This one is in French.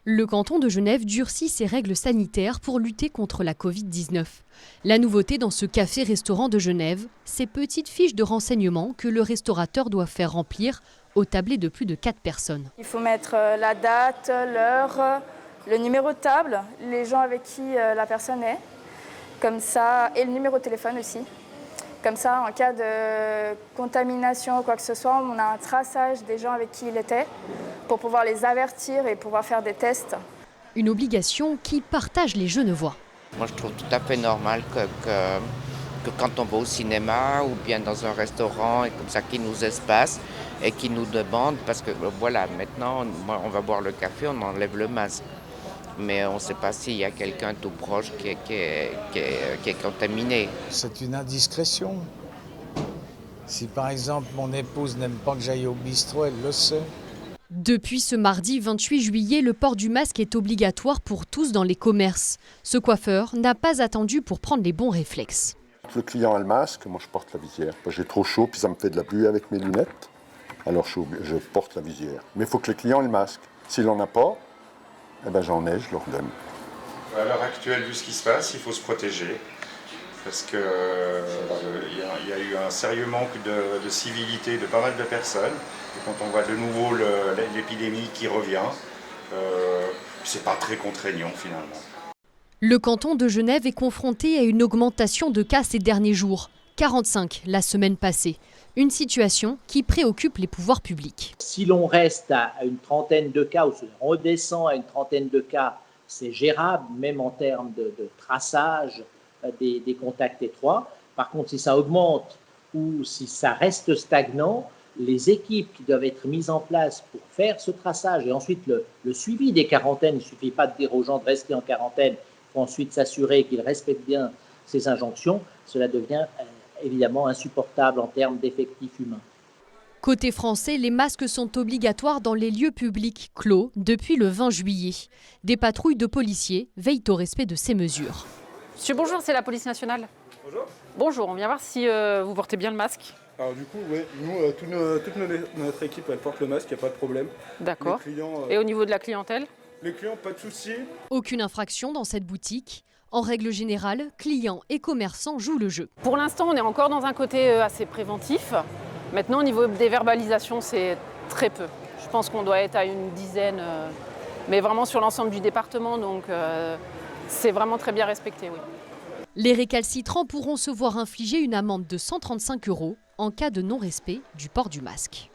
Le canton de Genève durcit ses règles sanitaires pour lutter contre la Covid-19. La nouveauté dans ce café-restaurant de Genève, ces petites fiches de renseignement que le restaurateur doit faire remplir au tablé de plus de 4 personnes. Il faut mettre la date, l'heure, le numéro de table, les gens avec qui la personne est, comme ça, et le numéro de téléphone aussi. Comme ça, en cas de contamination ou quoi que ce soit, on a un traçage des gens avec qui il était pour pouvoir les avertir et pouvoir faire des tests. Une obligation qui partage les Genevois. Moi, je trouve tout à fait normal que quand on va au cinéma ou bien dans un restaurant, et comme ça, qu'ils nous espacent et qu'ils nous demandent, parce que voilà, maintenant, on va boire le café, on enlève le masque. Mais on ne sait pas s'il y a quelqu'un tout proche qui est contaminé. C'est une indiscrétion. Si par exemple mon épouse n'aime pas que j'aille au bistrot, elle le sait. Depuis ce mardi 28 juillet, le port du masque est obligatoire pour tous dans les commerces. Ce coiffeur n'a pas attendu pour prendre les bons réflexes. Le client a le masque, moi je porte la visière. J'ai trop chaud, puis ça me fait de la pluie avec mes lunettes. Alors je porte la visière. Mais il faut que le client ait le masque. S'il n'en a pas, eh ben j'en ai, je leur donne. À l'heure actuelle, vu ce qui se passe, il faut se protéger. Parce qu'il y a eu un sérieux manque de civilité de pas mal de personnes. Et quand on voit de nouveau l'épidémie qui revient, c'est pas très contraignant finalement. Le canton de Genève est confronté à une augmentation de cas ces derniers jours. 45 la semaine passée. Une situation qui préoccupe les pouvoirs publics. Si l'on reste à une trentaine de cas ou si on redescend à une trentaine de cas, c'est gérable, même en termes de traçage des contacts étroits. Par contre, si ça augmente ou si ça reste stagnant, les équipes qui doivent être mises en place pour faire ce traçage et ensuite le suivi des quarantaines, il ne suffit pas de dire aux gens de rester en quarantaine, il faut ensuite s'assurer qu'ils respectent bien ces injonctions, cela devient évidemment insupportable en termes d'effectifs humains. Côté français, les masques sont obligatoires dans les lieux publics clos depuis le 20 juillet. Des patrouilles de policiers veillent au respect de ces mesures. Monsieur, bonjour, c'est la police nationale. Bonjour. Bonjour, on vient voir si vous portez bien le masque. Alors du coup, oui, nous, toute notre équipe, elle porte le masque, il n'y a pas de problème. D'accord. Et au niveau de la clientèle? Les clients, pas de souci. Aucune infraction dans cette boutique. En règle générale, clients et commerçants jouent le jeu. Pour l'instant, on est encore dans un côté assez préventif. Maintenant, au niveau des verbalisations, c'est très peu. Je pense qu'on doit être à une dizaine, mais vraiment sur l'ensemble du département, donc c'est vraiment très bien respecté, oui. Les récalcitrants pourront se voir infliger une amende de 135 € en cas de non-respect du port du masque.